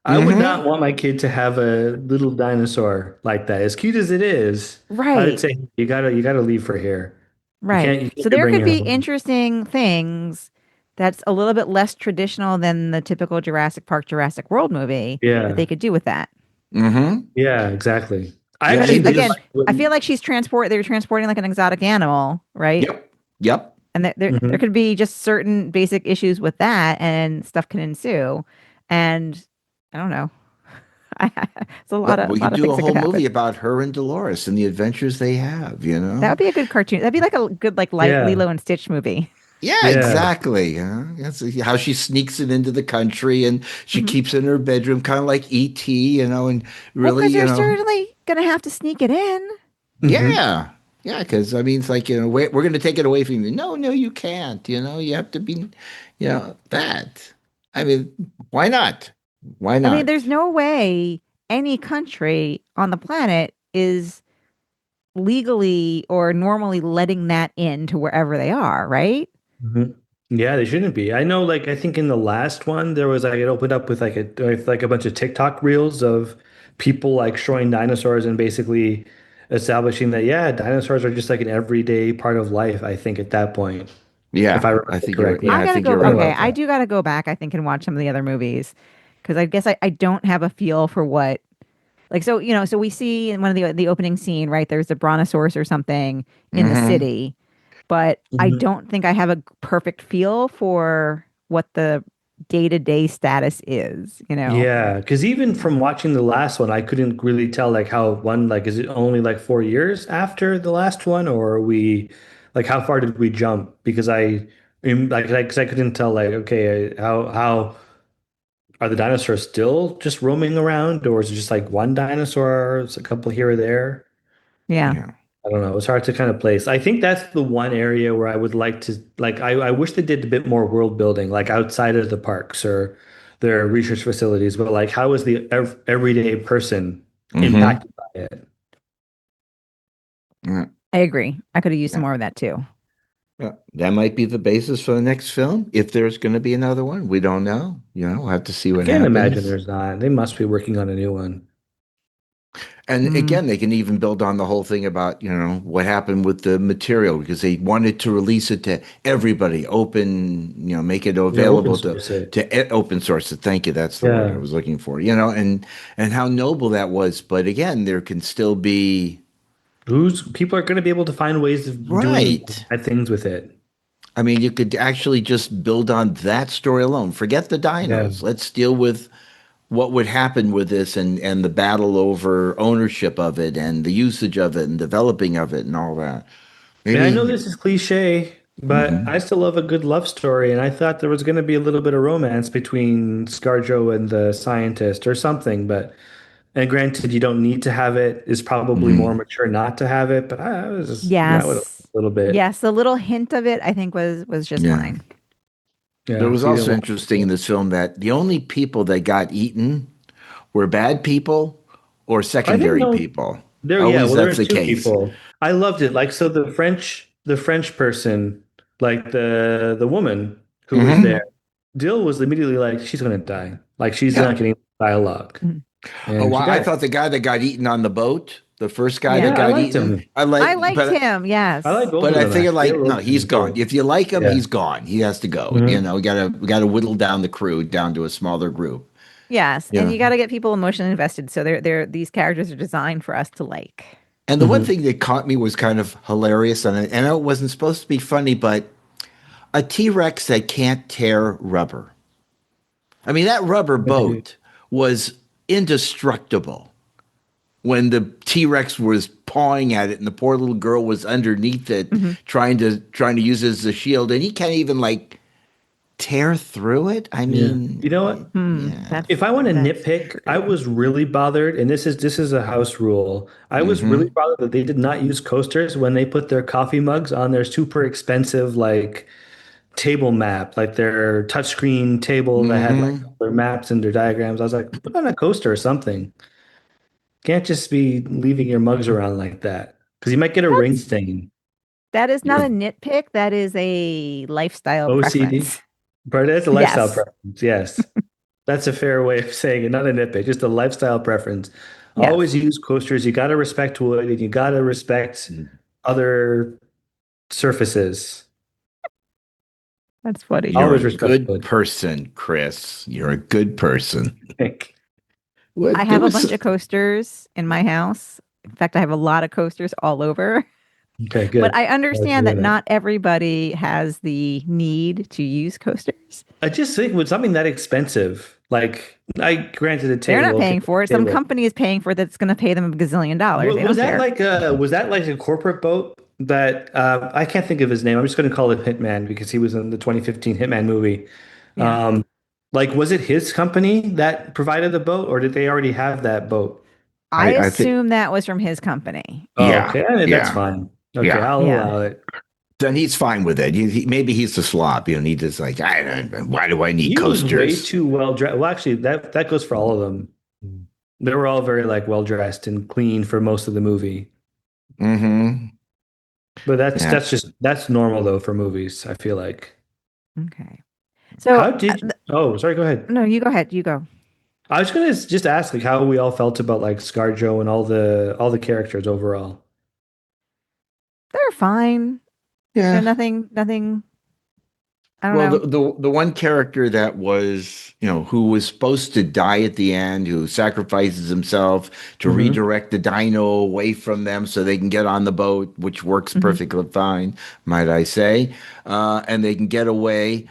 I would Mm-hmm. not want my kid to have a little dinosaur like that. As cute as it is, I would right, say you gotta leave her here. right. You So can't be there could bringing her be home. interesting things that's a little bit less traditional than the typical Jurassic Park, Jurassic World movie that they Yeah. could do with that. Mm-hmm. Yeah, exactly. I Yeah. Because actually Even didn't again, just. like I feel when like they're transporting like an exotic animal, right? Yep. Yep. And there Mhm. could be just certain basic issues with that, and stuff can ensue. And I don't know. It's a Look, we lot could of do things a that could whole happen. movie about her and Dolores and the adventures they have. You That would know. be a good cartoon. That'd be like a good like Yeah. Lilo and Stitch movie. Yeah, Yeah. exactly. That's how she sneaks it into the country and she Hmm. keeps it in her bedroom, kind of like E.T., you know, and Well, really, because you they're know, certainly gonna have to sneak it in. Hmm. yeah. Yeah, because I mean, it's like, you know, we're going to take it away from you. No, no, you can't. You know, you have to be, you know, that. I mean, why not? Why I mean, there's not? no way any country on the planet is legally or normally letting that in to wherever they are, right? Hmm. Yeah, they shouldn't be. I know, like, I think in the last one there was like it opened up with like a bunch of TikTok reels of people like showing dinosaurs and basically establishing that yeah, dinosaurs are just like an everyday part of life, I think at that point, if Yeah, I remember correctly. I I gotta think go. you're right Something Okay, like about I that. do gotta go back, I think, and watch some of the other movies because I guess I don't have a feel for what like so so we see in one of the opening scene, right? There's a brontosaurus or something in the Hmm. city, but I that. don't think I have a perfect feel for what the day-to-day status is, you know? Yeah, because even from watching the last one, I couldn't really tell like how one like is it only like 4 years after the last one, or are we like how far did we jump? Because cause I couldn't tell like okay how are the dinosaurs still just roaming around, or is it just like one dinosaur? It's a couple here or there. Yeah. Yeah. I don't know. It's hard to kind of place. I think that's the one area where I would like to like I wish they did a bit more world building, like outside of the parks or their research facilities, but like how is the everyday person Hmm. impacted by it? Yeah. I agree. I could have used some Yeah. more of that too. Yeah. That might be the basis for the next film. If there's going to be another one, we don't know. You know, we'll have to see I what can't imagine happens. there's not. They must be working on a new one. And Mm, again, they can even build on the whole thing about, you know, what happened with the material because they wanted to release it to everybody, open, you know, make it Yeah, open available source it. open source. Thank you. That's the word I Yeah. was looking for, you know, and how noble that was. But again, there can still be Who's people are going to be able to find ways of doing right. bad things with it. I mean, you could actually just build on that story alone. Forget the Yeah. dinos. Let's deal with what would happen with this and the battle over ownership of it and the usage of it and developing of it and all that. And I know Maybe. this is cliche, but Hmm. I still love a good love story, and I thought there was going to be a little bit of romance between ScarJo and the scientist or something. But and granted, you don't need to have it. It's probably more Hmm. mature not to have it. But I was just that would a yes. little bit. Yes, the little hint of it I think was just Yeah. fine. It Yeah, was so you didn't also want. interesting in this film that the only people that got eaten were bad people or I didn't secondary know people. there. Yeah, Always well, there that's was the two case. people. I loved it. Like so, the French person, like the woman who was there. Hmm. Dill was immediately like, she's gonna die. Like she's Yeah. not getting dialogue. Mhm. Oh, And she wow. I died. thought the guy that got eaten on the boat, the first guy that Yeah. Yeah, I got liked eaten, him. I I like, liked him. I like Yes. both but of I them figured actually. They like, were no, both he's pretty gone. cool. If you like him, Yeah. he's gone. He has to go. You Hmm. know, we gotta whittle down the crew down to a smaller group. Yes, and Yeah. you got to get people emotionally invested. So they're these characters are designed for us to like. And the one Hmm. thing that caught me was kind of hilarious, and I know it wasn't supposed to be funny, but a T-Rex that can't tear rubber. I mean, that rubber boat was indestructible when the T-Rex was pawing at it and the poor little girl was underneath it Hmm. trying to use it as a shield, and he can't even like tear through it. I mean, You know what? yeah. If I want to That's nitpick, I true. was really bothered, and this is a house rule. I was really Mm-hmm. bothered that they did not use coasters when they put their coffee mugs on their super expensive like table map, like their touchscreen table that had like Mm-hmm. their maps and their diagrams. I was like, put on a coaster or something. Can't just be leaving your mugs around like that because you might get a ring That's stain. that is not You're a nitpick. That is a lifestyle OCD, preference. but it's a lifestyle Yes. preference. Yes, that's a fair way of saying it. Not a nitpick, just a lifestyle preference. Always Yes. use coasters. You got to respect wood and you got to respect other surfaces. That's funny. you're a Always respect good wood. person, Chris. You're a good person. Think. I What there have a was bunch of coasters in my house. In fact, I have a lot of coasters all over. Okay, But good. I Glad to understand hear that that. not everybody has the need to use coasters. I just think with something that expensive, like I granted a They're not table, okay, paying for it. Some table. company is paying for it that's going to pay them a gazillion dollars. They Was don't that care. like a corporate boat that I can't think of his name. I'm just going to call it Hitman because he was in the 2015 Hitman movie. Yeah. Um, like, was it his company that provided the boat, or did they already have that boat? I I think assume that was from his company. Oh, yeah, okay, I mean, that's yeah, fine. Okay, yeah. I'll Yeah. allow it. Then he's fine with it. Maybe he's the slob. He just like, why do I need He was way coasters? too well dressed. Well, actually, that goes for all of them. They were all very like well dressed and clean for most of the movie. Mm-hmm. But that's Yeah. that's just that's normal though for movies, I feel like. Okay. So, How did you, oh, sorry, go ahead. no, you go ahead. You go. I was gonna just ask like how we all felt about like ScarJo and all the characters overall. They're fine. Yeah. Nothing. I don't Well, know. the one character that was, who was supposed to die at the end, who sacrifices himself to Hmm. redirect the dino away from them so they can get on the boat, which works Mhm. perfectly fine, might I say, and they can get away.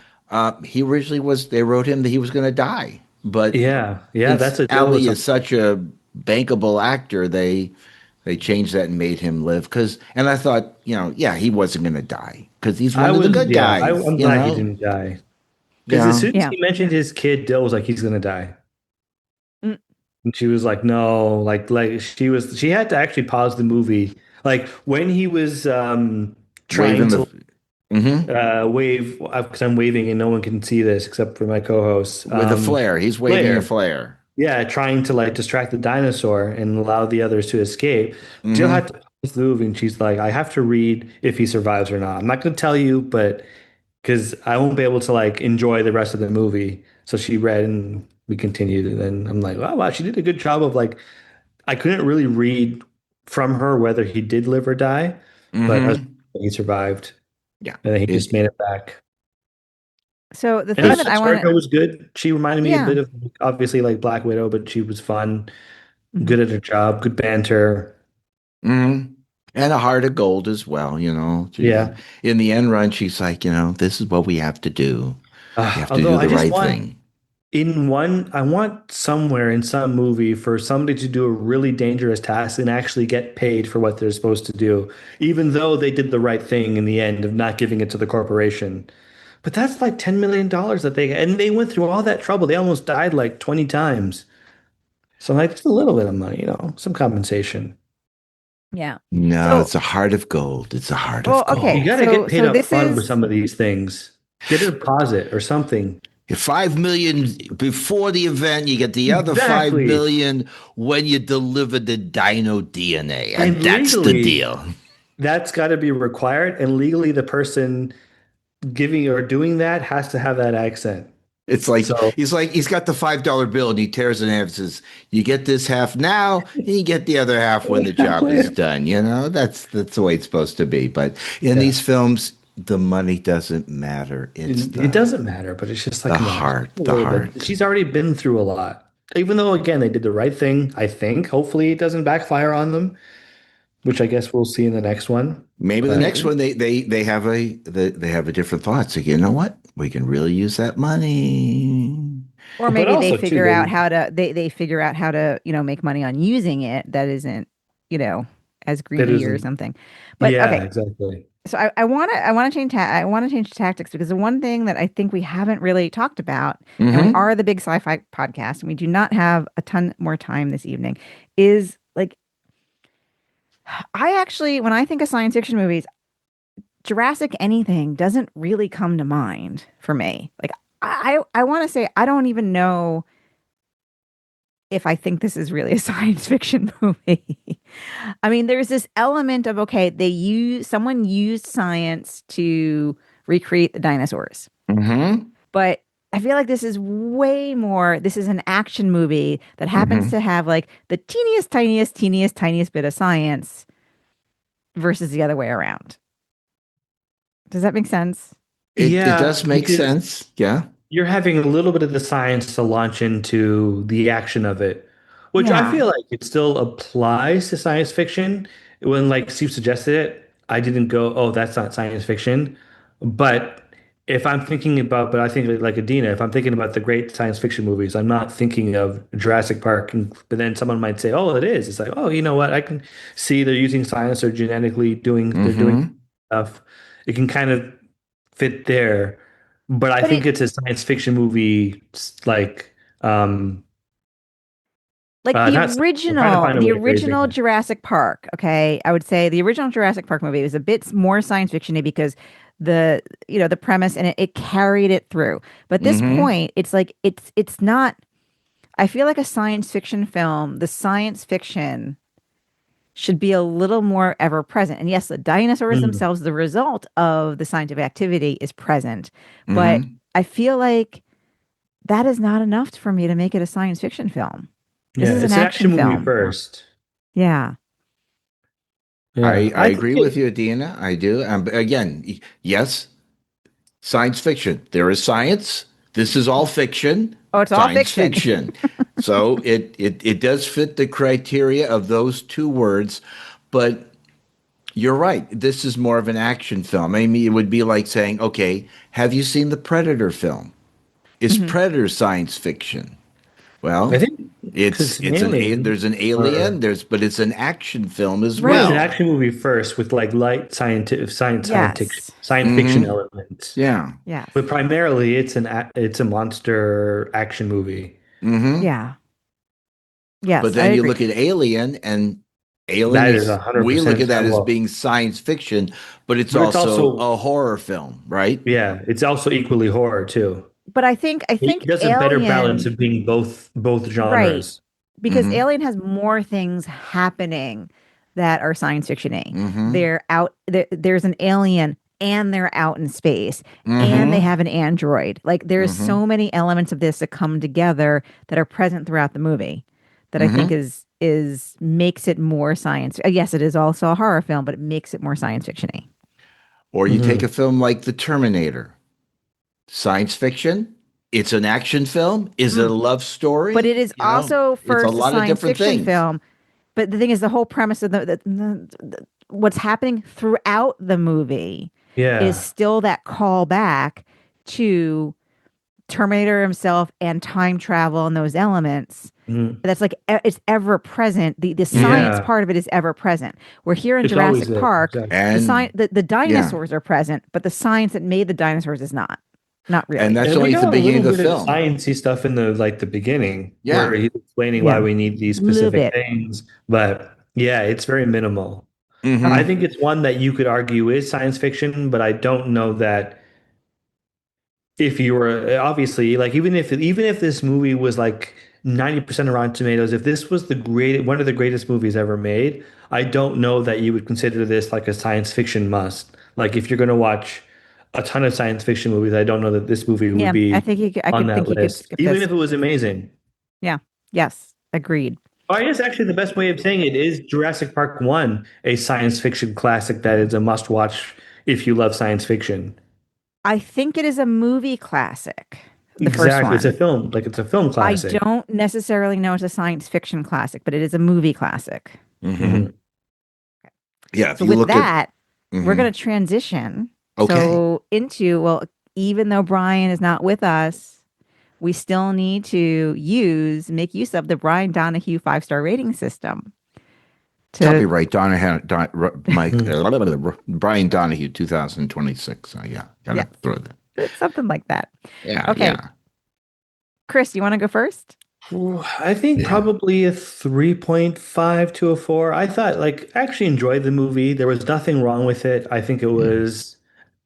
He originally they wrote him that he was going to die, but Yeah, since that's a deal with Ali is some. such a bankable actor, they changed that and made him live. And I thought, yeah, he wasn't going to die because he's I one of the was good yeah, guys, I'm glad he didn't die because as Yeah. soon as Yeah. he mentioned his kid, Dill was like he's gonna die, Mm. and she was like no, like she had to actually pause the movie like when he was trying Waving to hmm wave because I'm waving and no one can see this except for my co-host with a flare. He's waving a Blair. flare. Yeah, trying to like distract the dinosaur and allow the others to escape. Jill had Hmm to pause the movie and she's like, I have to read if he survives or not. I'm not going to tell you, but because I won't be able to like enjoy the rest of the movie. So she read and we continued. And then I'm like, oh, wow, she did a good job of like, I couldn't really read from her whether he did live or die, but I was hmm he survived Yeah. and then he just It, made it back. So the And I thing because that thought I want ScarJo to, was good. She reminded me a yeah. bit of obviously like Black Widow, but she was fun, Mhm. good at her job, good banter. mhm. And a heart of gold as well. She's Yeah. in the end run. She's like, this is what we have to do. We have to Although do I the just right want thing. I want somewhere in some movie for somebody to do a really dangerous task and actually get paid for what they're supposed to do, even though they did the right thing in the end of not giving it to the corporation. But that's like $10 million that and they went through all that trouble. They almost died like 20 times. So like just a little bit of money, some compensation. Yeah. No, So, it's a heart of gold. It's a heart well, of You okay. gold. got to get paid So up this front with is some of these things. Get a deposit or something. 5 million before the event, you get the other five Exactly. million when you deliver the dino DNA. And And that's the legally, deal. that's got to be required. And legally, the person giving or doing that has to have that accent. It's So like he's got the $5 bill and he tears it in half and says, "You get this half now, and you get the other half when the job exactly. is done." That's the way it's supposed to be. But in Yeah, these films, the money doesn't matter. It's it doesn't matter, but it's just like, the come on, just heart, a the little bit. heart. She's already been through a lot. Even though, again, they did the right thing, I think. Hopefully, it doesn't backfire on them, which I guess we'll see in the next one. Maybe the But next maybe, one they have a different thought. So you know what? We can really use that money. or but maybe they also too, figure out how to they figure out how to make money on using it that isn't you know as that greedy or isn't. something. But Yeah, okay, exactly. So I want to change tactics because the one thing that I think we haven't really talked about, and we Mm-hmm. are the big sci-fi podcast, and we do not have a ton more time this evening, is like I actually when I think of science fiction movies, Jurassic anything doesn't really come to mind for me. Like I want to say I don't even know if I think this is really a science fiction movie. I mean, there's this element of okay, someone used science to recreate the dinosaurs. Mm-hmm. But I feel like this is way more. This is an action movie that happens Mm-hmm. to have like the teeniest bit of science versus the other way around. Does that make sense? It Yeah, does make because sense. Yeah. you're having a little bit of the science to launch into the action of it, which I Yeah. feel like it still applies to science fiction. When like Steve suggested it, I didn't go, "Oh, that's not science fiction." But if I'm thinking about, but I think like Adina, if I'm thinking about the great science fiction movies, I'm not thinking of Jurassic Park. But then someone might say, "Oh, it is." It's like, "Oh, you know what? I can see they're using science or genetically they're doing Mm-hmm. stuff." It can kind of fit there, but I But think it it's a science fiction movie, like like the not. I'm trying to original find a the way of phrasing original it. Jurassic Park, okay? I would say the original Jurassic Park movie was a bit more science fictiony because the premise and it carried it through. But this Mm-hmm. point, it's like it's not I feel like a science fiction film, the science fiction should be a little more ever present. And yes, the dinosaurs Mm. themselves, the result of the scientific activity is present. But Mm-hmm. I feel like that is not enough for me to make it a science fiction film. This Yeah, is an it's an action action movie film. first. Yeah. Yeah, I I agree think with it. you, Adina. I do. But again, yes, science fiction. There is science. This is all fiction. Oh, it's all Science fiction. fiction. So it does fit the criteria of those two words, but you're right. This is more of an action film. I mean, it would be like saying, okay, have you seen the Predator film? Is Mhm. Predator science fiction? I Well, think because an alien, there's an alien, or but it's an action film as it's an Right. well. action movie first with like light Yes. science fiction Mm-hmm. elements, Yeah. Yes. but primarily it's a monster action movie. Mm-hmm. Yeah. But Yes, I then you agree. look at Alien, and Alien That is is, we look 100%. at that as Well, being science fiction, but it's but it's also also a horror film, right? yeah, it's also equally horror too. But I think It does a better balance Alien, of being both right, genres. because Mm-hmm. Alien has more things happening that are science fiction-y. Mm-hmm. There's an alien and they're out in space and they Mm-hmm. have an android. Like there's Mm-hmm. so many elements of this that come together that are present throughout the movie that I think Mm-hmm. is makes it more science. Yes, it is also a horror film, but it makes it more science fiction-y. Or you take Hmm. a film like The Terminator, science fiction. It's an action film. Is it a Mm. love But story? it is You know, also it's a first a lot of science different fiction things. film. But the thing is, the whole premise of what's happening throughout the movie is Yeah. still that callback to Terminator himself and time travel and those elements. Mhm. That's like it's ever present. The Mm-hmm. science Yeah. part of it is ever present. Where here in It's always Jurassic there. Park, Exactly. And the yeah, dinosaurs are present, but the science that made the dinosaurs is not and really. that's And we only at the got a beginning little of the bit of film. sciencey stuff in the like the beginning Yeah. where he's explaining why Yeah, we need these a little specific bit. things. But yeah, it's very minimal. I Okay. Mm-hmm. think it's one that you could argue is science fiction, but I don't know that if you were obviously like even if this movie was like 90% of Rotten Tomatoes, if this was the great one of the greatest movies ever made, I don't know that you would consider this like a science fiction must. Like if you're going to watch a ton of science fiction movies, I don't know that this movie would Yeah, I be think I on could that think you could list, skip even this. if it was amazing. Yeah. Yes. Agreed. Oh, I guess actually the best way of saying it is Jurassic Park 1, a science fiction classic that is a must watch if you love science fiction. I think it is a movie classic, the first Exactly. It's a one. film, like it's a film I classic. don't necessarily know it's a science fiction classic, but it is a movie classic. Mm-hmm. Mhm. Yeah. If So you with look at, that, we're mm-hmm. going to transition Okay. well, even though Brian is not with us, we still need to make use of the Brian Donahue 5-star rating system. to Copyright Brian Donahue, 2026. So yeah, gotta Yeah. throw that. it's something like that. Yeah, Okay. yeah. Chris, you want to go first? Ooh, I think probably a 3.5 to a 4. I thought I actually enjoyed the movie. There was nothing wrong with it. I think it was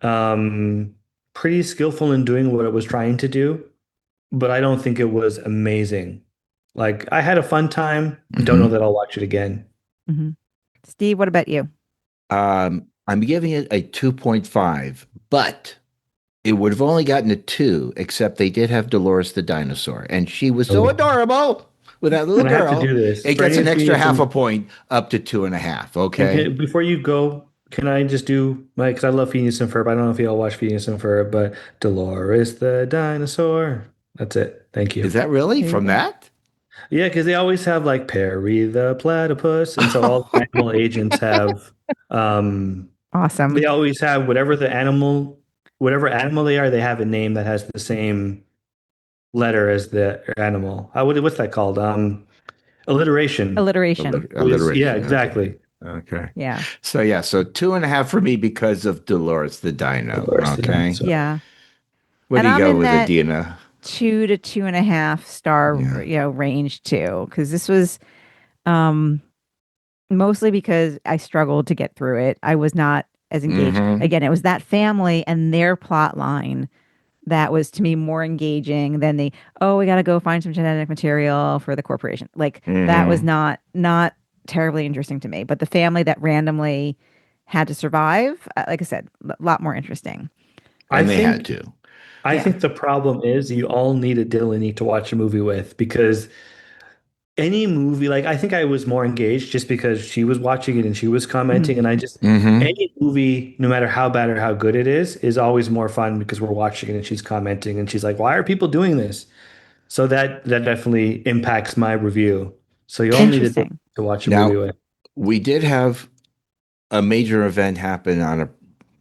um pretty skillful in doing what it was trying to do, but I don't think it was amazing. Like I had a fun time. Don't know that I'll watch it again. Mm-hmm. Steve, what about you? I'm giving it a 2.5, but it would have only gotten a 2, except they did have Dolores the dinosaur, and she was so Oh. adorable with that little And I have girl. to do this. It For gets any an of you extra half from- a point up to 2.5. And Okay. before you go, can I just do my, because I love Phineas and Ferb. I don't know if you all watch Phineas and Ferb, but Dolores the dinosaur. That's it. Thank you. Is that really There you from go. that? Yeah, because they always have like Perry the platypus, and so all the animal agents have Awesome. they always have whatever animal they are, they have a name that has the same letter as the animal. What's that called? Alliteration. Alliteration. Yeah, Alliteration. exactly. Okay. Yeah. So yeah, so 2.5 for me because of Dolores the Dino. Dolores the Okay. dinosaur. Yeah. What And do you I'm go in with, that Adina? 2 to 2.5 star, Yeah. range too, because this was um mostly because I struggled to get through it. I was not as engaged. Mm-hmm. Again, it was that family and their plot line that was to me more engaging than we got to go find some genetic material for the corporation. Like that was Mm-hmm. not terribly interesting to me. But the family that randomly had to survive, like I said, a lot more interesting. I And they had think to. I Yeah. think the problem is you all need a Dylan to watch a movie with because any movie, like I think I was more engaged just because she was watching it and she was Mhm. commenting, and I just Mm-hmm. any movie, no matter how bad or how good it is always more fun because we're watching it and she's commenting and she's like, "Why are people doing this?" So that definitely impacts my review. So you all need a Dylan Interesting. to watch a movie Now, with. we did have a major event happen on a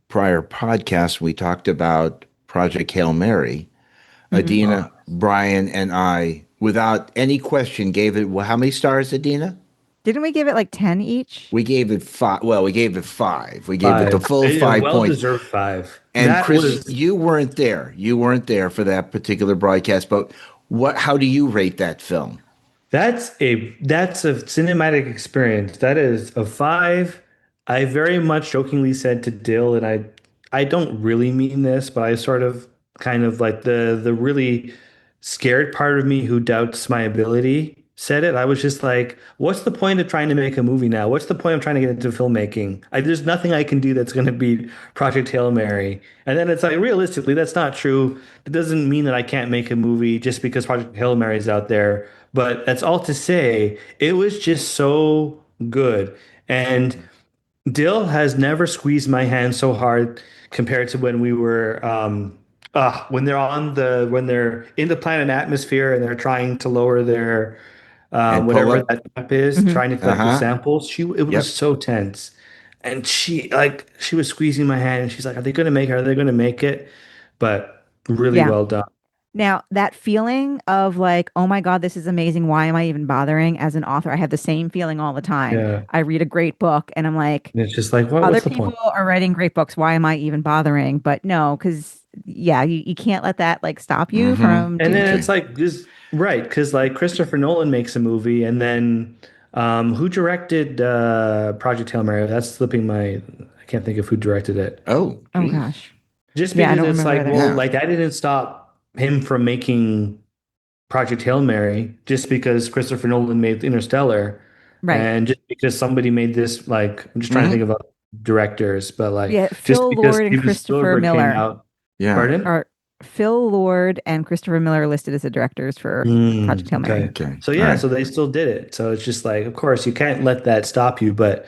prior podcast. We talked about Project Hail Mary. Mhm. Adina, Brian, and I, without any question, gave it. Well, how many stars, Adina? Didn't we give it like 10 each? We gave it 5. Well, we gave it 5. We gave it the 5. full A 5 points. well-deserved 5. And That Chris, was you weren't there. You weren't there for that particular broadcast. But what? How do you rate that film? That's a cinematic experience. That is a 5. I very much jokingly said to Dill, and I don't really mean this, but I sort of kind of like the really scared part of me who doubts my ability said it. I was just like, what's the point of trying to make a movie now? What's the point of trying to get into filmmaking? There's nothing I can do that's going to beat Project Hail Mary. And then it's like, realistically, that's not true. It doesn't mean that I can't make a movie just because Project Hail Mary is out there. But that's all to say, it was just so good. And Dill has never squeezed my hand so hard compared to when we were when they're in the planet atmosphere and they're trying to lower their And pull whatever up. that map is, Mhm. trying to collect the Uh-huh. samples. It was Yep. so tense. And she was squeezing my hand and she's like, "Are they gonna make it? Are they gonna make it?" But really Yeah. well done. Now, that feeling of like, oh my God, this is amazing. Why am I even bothering? As an author, I have the same feeling all the time. Yeah. I read a great book and I'm like, And it's just like, other what's the people point? are writing great books. Why am I even bothering? But no, because yeah, you can't let that like stop you Mm-hmm. from And doing. then Okay. it's like just right, because like Christopher Nolan makes a movie, and then who directed Project Hail Mary? That's slipping my. I can't think of who directed it. Oh, Oh geez. gosh. Just Yeah, I because don't it's remember like, either. well, Yeah. like I didn't stop him from making Project Hail Mary just because Christopher Nolan made Interstellar, Right. and just because somebody made this. Like I'm just trying to think Mm-hmm. of other directors, but like Yeah, just Phil because Lord and Steven Christopher Spielberg came Miller out. Yeah. Pardon? are Phil Lord and Christopher Miller listed as the directors for Project Hail Mary. Okay. Okay. So All yeah, right. so they still did it. So it's just like, of course, you can't let that stop you, but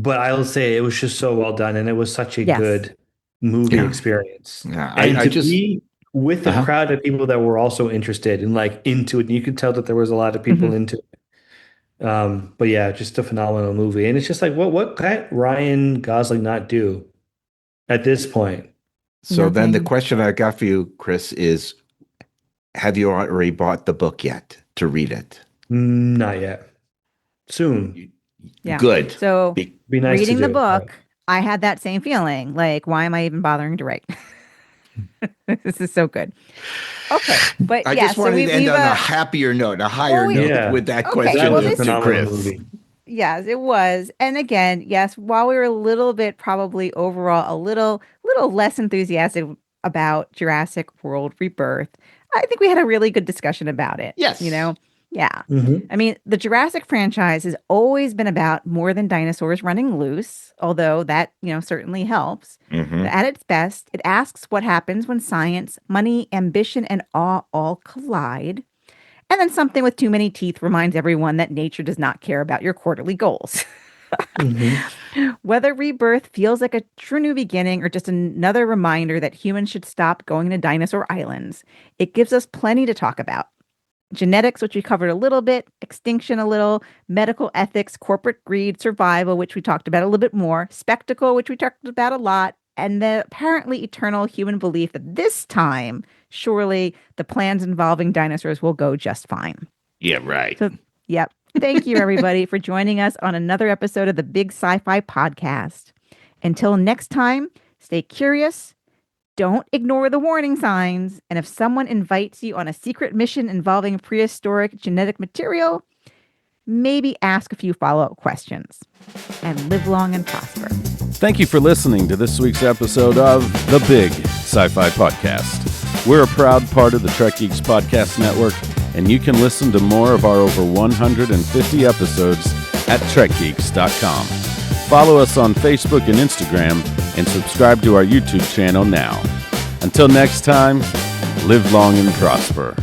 I'll say it was just so well done and it was such a Yes. good movie Yeah. experience. Yeah. And I to just. be with a Uh-huh. crowd of people that were also interested and like into it, and you could tell that there was a lot of people Mhm. into it. But yeah, just a phenomenal movie. And it's just like, what can't Ryan Gosling not do at this point? So then the Nothing. question I got for you, Chris, is have you already bought the book yet to read it? Not yet. Soon. You, Yeah. Good. So Be- Be nice reading to the do. book, I had that same feeling. Like, why am I even bothering to write? This is so good. Okay, but I yeah, just so wanted we've, to end we've on a happier note, a higher note Yeah. with that Okay, question That well, was a this- to phenomenal Chris. movie. yes, it was. And again, yes, while we were a little bit probably overall a little less enthusiastic about Jurassic World Rebirth, I think we had a really good discussion about it. Yes. Yeah. Mhm. I mean, the Jurassic franchise has always been about more than dinosaurs running loose, although that, certainly helps. Mhm. But at its best, it asks what happens when science, money, ambition, and awe all collide. And then something with too many teeth reminds everyone that nature does not care about your quarterly goals. Mhm. Whether Rebirth feels like a true new beginning or just another reminder that humans should stop going to dinosaur islands, it gives us plenty to talk about. Genetics, which we covered a little bit, extinction a little, medical ethics, corporate greed, survival, which we talked about a little bit more, spectacle, which we talked about a lot, and the apparently eternal human belief that this time, surely the plans involving dinosaurs will go just fine. Yeah, right. So, yep. Thank you, everybody, for joining us on another episode of the Big Sci Fi Podcast. Until next time, stay curious. Don't ignore the warning signs. And if someone invites you on a secret mission involving prehistoric genetic material, maybe ask a few follow-up questions. And live long and prosper. Thank you for listening to this week's episode of the Big Sci Fi Podcast. We're a proud part of the Trek Geeks Podcast Network, and you can listen to more of our over 150 episodes at trekgeeks.com. Follow us on Facebook and Instagram, and subscribe to our YouTube channel now. Until next time, live long and prosper.